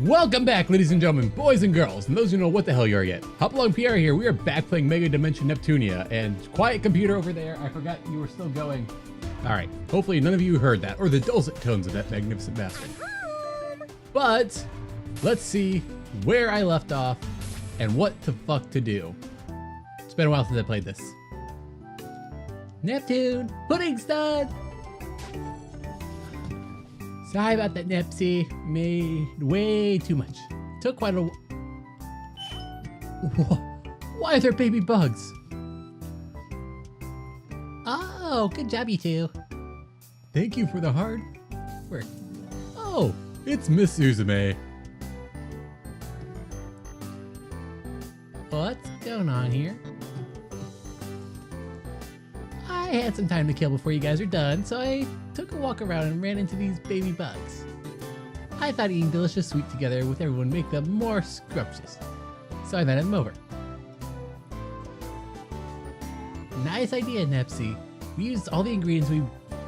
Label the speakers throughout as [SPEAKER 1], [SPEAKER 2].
[SPEAKER 1] Welcome back, ladies and gentlemen, boys and girls, and those who know what the hell you are yet. Hopalong PR here. We are back playing Megadimension Neptunia, and quiet computer over there. I forgot you were still going. All right, hopefully none of you heard that, or the dulcet tones of that magnificent bastard. But let's see where I left off and what the fuck to do. It's been a while since I played this. Neptune, pudding's done. Sorry about that, Nepsy. Made way too much. Took quite a... Why are there baby bugs? Oh, good job, you two. Thank you for the hard work. Oh, it's Miss Uzume. What's going on here? I had some time to kill before you guys are done, so I took a walk around and ran into these baby bugs. I thought eating delicious sweet together with everyone would make them more scrumptious, so I invited them over. Nice idea, Nepsy. We used all the ingredients we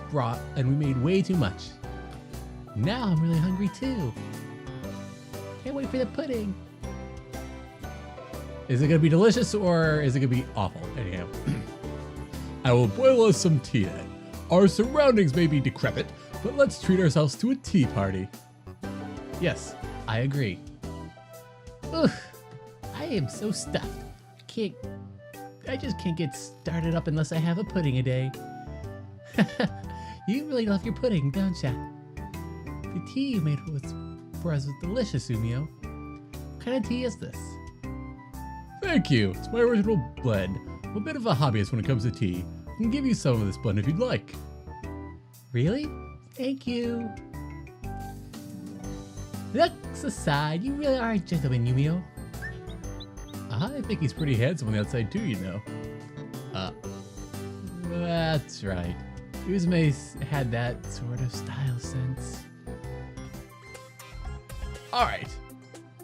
[SPEAKER 1] brought and we made way too much. Now I'm really hungry too. Can't wait for the pudding. Is it gonna be delicious or is it gonna be awful? Anyhow. I will boil us some tea then. Our surroundings may be decrepit, but let's treat ourselves to a tea party. Yes, I agree. Ugh, I am so stuffed. I just can't get started up unless I have a pudding a day. You really love your pudding, don't ya? The tea you made for us was delicious, Umio. What kind of tea is this? Thank you. It's my original blend. I'm a bit of a hobbyist when it comes to tea. I can give you some of this blend if you'd like. Really? Thank you. Looks aside, you really are a gentleman, Umio. I think he's pretty handsome on the outside too, you know. That's right. Uzume's had that sort of style sense. Alright.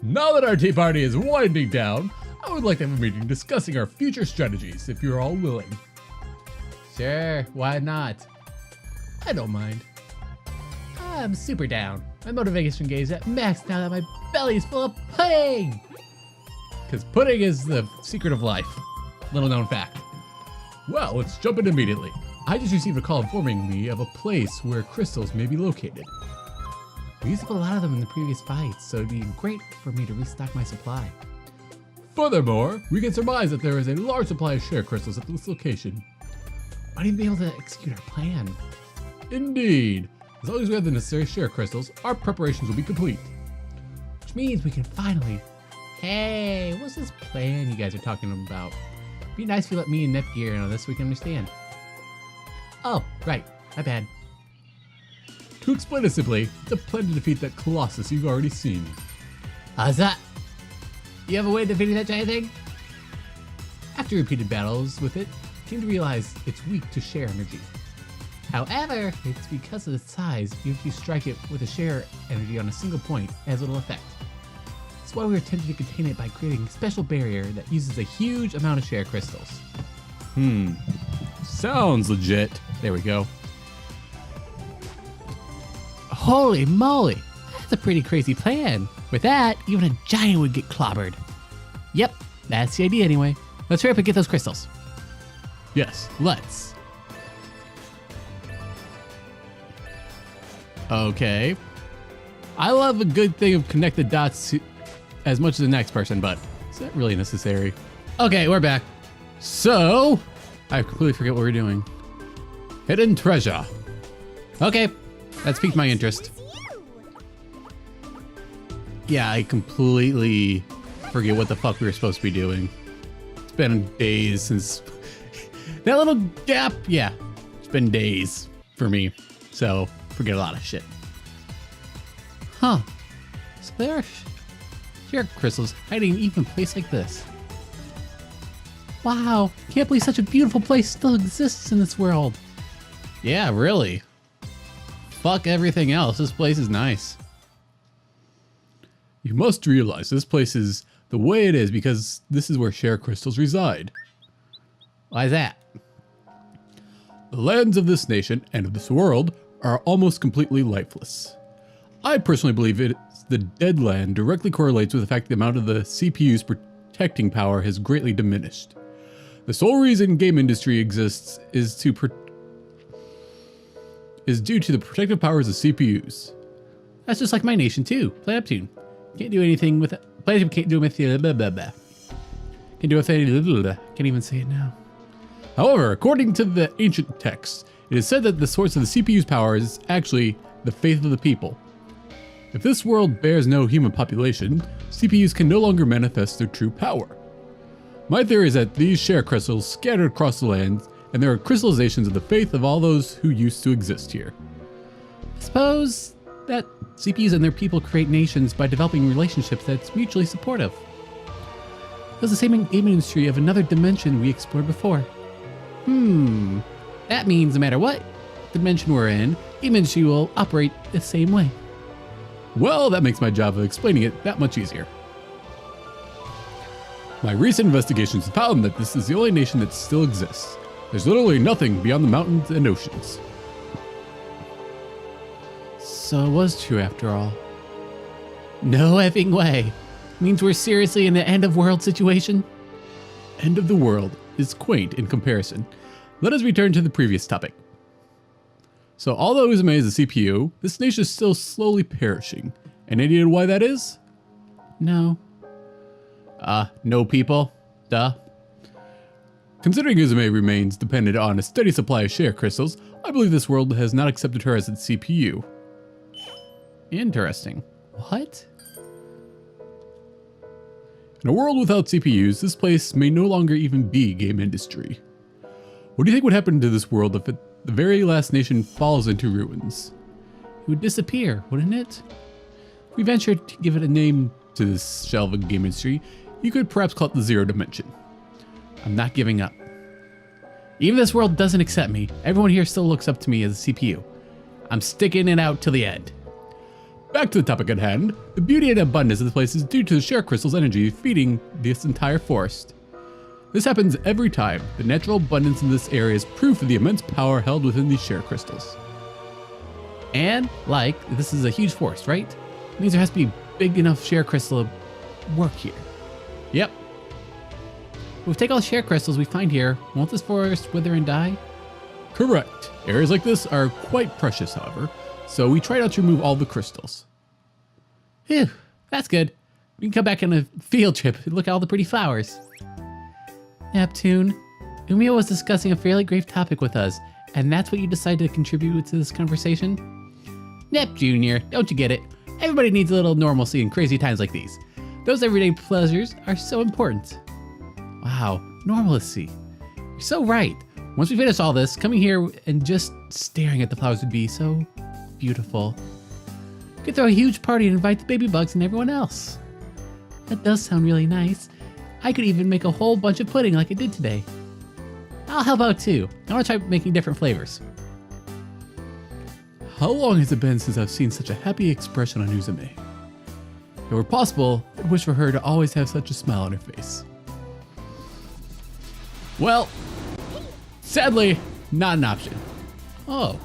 [SPEAKER 1] Now that our tea party is winding down, I would like to have a meeting discussing our future strategies, if you're all willing. Sure, why not? I don't mind. I'm super down. My motivation gauge at max now that my belly's full of pudding! Because pudding is the secret of life. Little known fact. Well, let's jump in immediately. I just received a call informing me of a place where crystals may be located. We used to put a lot of them in the previous fights, so it'd be great for me to restock my supply. Furthermore, we can surmise that there is a large supply of share crystals at this location. Might even be able to execute our plan. Indeed. As long as we have the necessary share crystals, our preparations will be complete. Which means we can finally... Hey, what's this plan you guys are talking about? It'd be nice if you let me and Nepgear in on this so we can understand. Oh, right. My bad. To explain it simply, it's a plan to defeat that Colossus you've already seen. How's that? You have a way of defeating that giant thing? After repeated battles with it, I came to realize it's weak to share energy. However, it's because of its size, if you strike it with a share energy on a single point, it has little effect. That's why we were tempted to contain it by creating a special barrier that uses a huge amount of share crystals. Sounds legit. There we go. Holy moly, that's a pretty crazy plan. With that, even a giant would get clobbered. Yep, that's the idea anyway. Let's hurry up and get those crystals. Yes, let's. Okay. I love a good thing of connect the dots as much as the next person, but is that really necessary? Okay, we're back. So, I completely forget what we're doing. Hidden treasure. Okay, that's piqued my interest. Yeah, I completely forget what the fuck we were supposed to be doing. It's been days since that little gap. Yeah, it's been days for me. So forget a lot of shit. Huh. So there are share crystals hiding in even a place like this. Wow, can't believe such a beautiful place still exists in this world. Yeah, really. Fuck everything else. This place is nice. You must realize this place is the way it is because this is where share crystals reside. Why is that? The lands of this nation and of this world are almost completely lifeless. I personally believe it's the dead land directly correlates with the fact the amount of the CPU's protecting power has greatly diminished. The sole reason game industry exists is due to the protective powers of CPUs. That's just like my nation too. Play Neptune. Can't do anything with it. Can't do with Can't do with it. Can't even say it now. However, according to the ancient texts, it is said that the source of the CPU's power is actually the faith of the people. If this world bears no human population, CPUs can no longer manifest their true power. My theory is that these share crystals scattered across the land, and there are crystallizations of the faith of all those who used to exist here. I suppose that CPUs and their people create nations by developing relationships that's mutually supportive. It was the same in game industry of another dimension we explored before. That means no matter what dimension we're in, game industry will operate the same way. Well, that makes my job of explaining it that much easier. My recent investigations have found that this is the only nation that still exists. There's literally nothing beyond the mountains and oceans. So it was true after all. No effing way. Means we're seriously in the end of world situation? End of the world is quaint in comparison. Let us return to the previous topic. So although Uzume is a CPU, this nation is still slowly perishing. Any idea why that is? No. No people. Duh. Considering Uzume remains dependent on a steady supply of share crystals, I believe this world has not accepted her as its CPU. Interesting. What? In a world without CPUs, this place may no longer even be game industry. What do you think would happen to this world if the very last nation falls into ruins? It would disappear, wouldn't it? If we ventured to give it a name to this shell of a game industry, you could perhaps call it the Zero Dimension. I'm not giving up. Even if this world doesn't accept me, everyone here still looks up to me as a CPU. I'm sticking it out till the end. Back to the topic at hand, the beauty and abundance of this place is due to the share crystal's energy feeding this entire forest. This happens every time. The natural abundance in this area is proof of the immense power held within these share crystals. And, this is a huge forest, right? It means there has to be big enough share crystal to work here. Yep. If we take all the share crystals we find here, won't this forest wither and die? Correct. Areas like this are quite precious, however, so we try not to remove all the crystals. Phew, that's good. We can come back on a field trip and look at all the pretty flowers. Neptune, Umio was discussing a fairly grave topic with us, and that's what you decided to contribute to this conversation? Nep Jr., don't you get it? Everybody needs a little normalcy in crazy times like these. Those everyday pleasures are so important. Wow, normalcy. You're so right. Once we finish all this, coming here and just staring at the flowers would be so beautiful. We could throw a huge party and invite the baby bugs and everyone else. That does sound really nice. I could even make a whole bunch of pudding like I did today. I'll help out too. I want to try making different flavors. How long has it been since I've seen such a happy expression on Uzume? If it were possible, I'd wish for her to always have such a smile on her face. Well, sadly, not an option. Oh.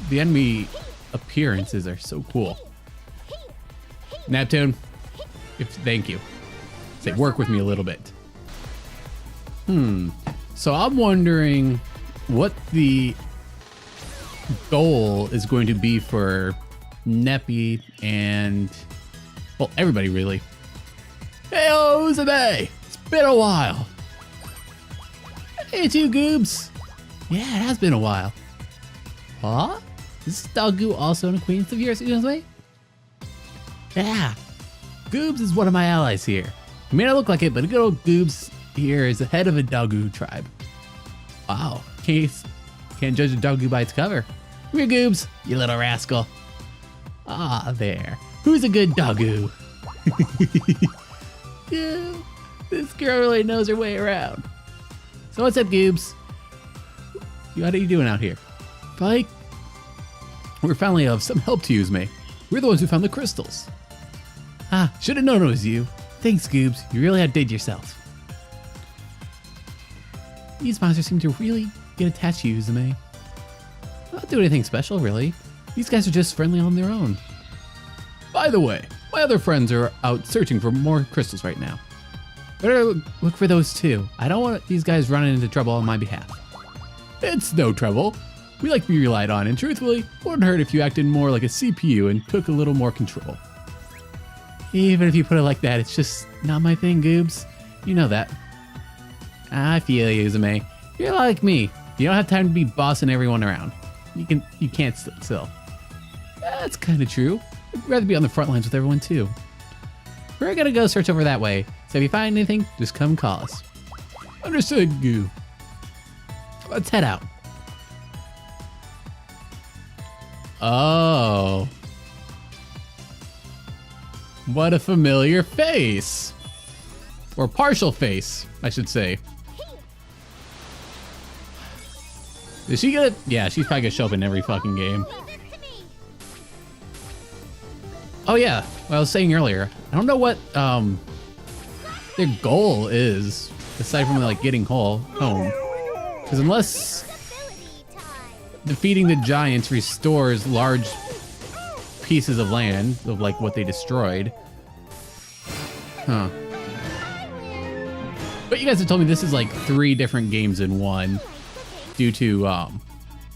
[SPEAKER 1] The enemy appearances are so cool. Neptune, thank you. Say, work with me a little bit. So I'm wondering what the goal is going to be for Neppy and, well, everybody really. Hey, Uzume! It's been a while. Hey, it's you, Goobs. Yeah, it has been a while. Huh? Is this Doggo also an acquaintance of yours, Uzume? Yeah. Goobs is one of my allies here. It may not look like it, but a good old Goobs here is the head of a Doggo tribe. Wow. Can't judge a Doggo by its cover. Come here, Goobs, you little rascal. Ah, there. Who's a good Doggo? Yeah, this girl really knows her way around. So what's up, Goobs? What are you doing out here? Probably we're finally of some help to you, Uzume. We're the ones who found the crystals. Ah, should have known it was you. Thanks, Goobs. You really outdid yourself. These monsters seem to really get attached to you, Uzume. Not do anything special, really. These guys are just friendly on their own. By the way, my other friends are out searching for more crystals right now. Better look for those too. I don't want these guys running into trouble on my behalf. It's no trouble. We like to be relied on, and truthfully, it wouldn't hurt if you acted more like a CPU and took a little more control. Even if you put it like that, it's just not my thing, Goobs. You know that. I feel you, Uzume. You're like me. You don't have time to be bossing everyone around. You can't still. That's kind of true. I'd rather be on the front lines with everyone too. We're gonna go search over that way, so if you find anything, just come call us. Understood, Goo. Let's head out. Oh. What a familiar face. Or partial face, I should say. Is she gonna? Yeah, she's probably gonna show up in every fucking game. Oh yeah, what I was saying earlier, I don't know what their goal is, aside from like getting home. Because unless defeating the giants restores large pieces of land, of like what they destroyed. Huh. But you guys have told me this is like 3 different games in one, due to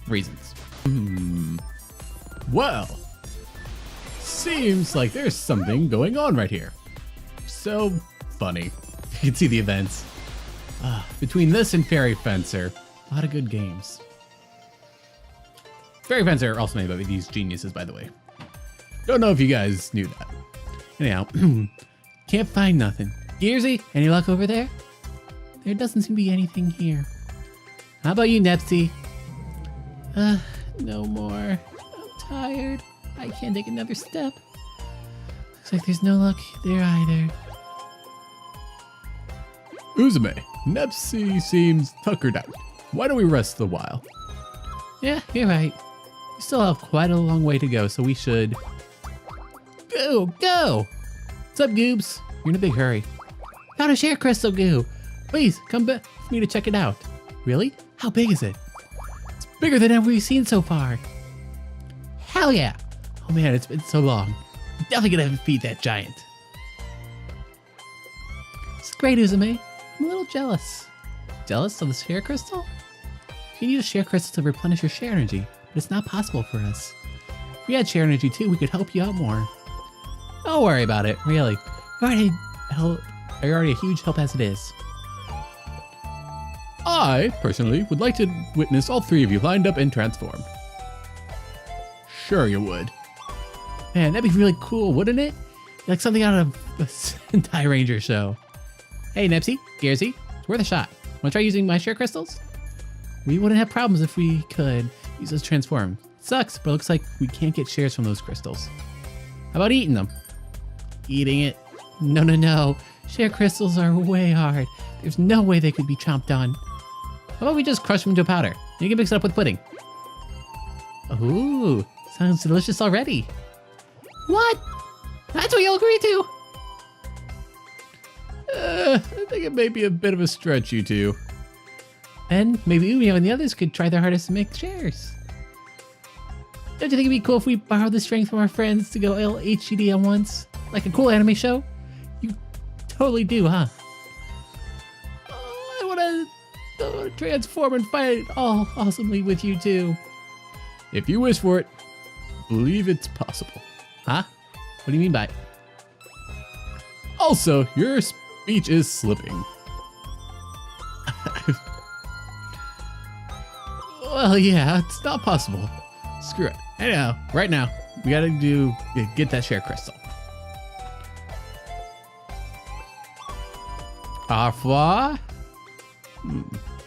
[SPEAKER 1] reasons. Well, seems like there's something going on right here. So funny. You can see the events. Between this and Fairy Fencer, a lot of good games. Fairy Fencer also made by these geniuses, by the way. Don't know if you guys knew that. Anyhow, can't find nothing. Gearsy, any luck over there? There doesn't seem to be anything here. How about you, Nepsy? No more. I'm tired. I can't take another step. Looks like there's no luck there either. Uzume, Nepsy seems tuckered out. Why don't we rest a while? Yeah, you're right. We still have quite a long way to go, so we should... Go! What's up, Goobs? You're in a big hurry. Found a share crystal, Goo. Please, come back with me to check it out. Really? How big is it? It's bigger than ever we've seen so far. Hell yeah! Oh man, it's been so long. I'm definitely gonna feed that giant. It's great, Uzume. I'm a little jealous. Jealous of the share crystal? You need a share crystal to replenish your share energy, but it's not possible for us. If we had share energy too, we could help you out more. Don't worry about it, really. You're already a huge help as it is. I, personally, would like to witness all 3 of you lined up and transformed. Sure you would. Man, that'd be really cool, wouldn't it? Like something out of a Sentai Ranger show. Hey, Nepsy, Gearsy, it's worth a shot. Wanna try using my share crystals? We wouldn't have problems if we could use those transform. It sucks, but it looks like we can't get shares from those crystals. How about eating them? Eating it? No. Share crystals are way hard. There's no way they could be chomped on. How about we just crush them into a powder? You can mix it up with pudding. Ooh, sounds delicious already. What? That's what you'll agree to? I think it may be a bit of a stretch, you two. And maybe Umio and the others could try their hardest to make shares. Don't you think it'd be cool if we borrowed the strength from our friends to go LHCD at once? Like a cool anime show? You totally do, huh? Oh, I wanna transform and fight all awesomely with you too. If you wish for it, believe it's possible. Huh? What do you mean by it? Also, your speech is slipping. Well, yeah, it's not possible. Screw it. Anyhow, right now, we gotta get that share crystal. Au revoir?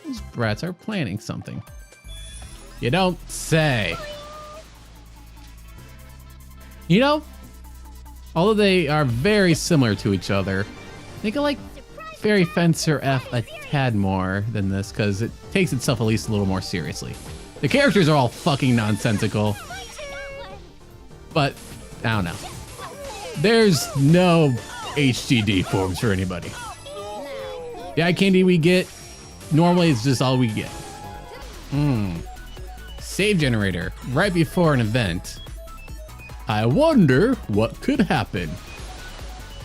[SPEAKER 1] Those brats are planning something. You don't say. You know, although they are very similar to each other, I think I like Fairy Fencer F a tad more than this because it takes itself at least a little more seriously. The characters are all fucking nonsensical, but I don't know. There's no HGD forms for anybody. The eye candy we get, normally it's just all we get. Save generator right before an event. I wonder what could happen.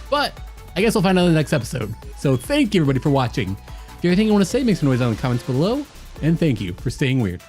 [SPEAKER 1] But I guess we'll find out in the next episode. So thank you everybody for watching. If you have anything you want to say, make some noise down in the comments below. And thank you for staying weird.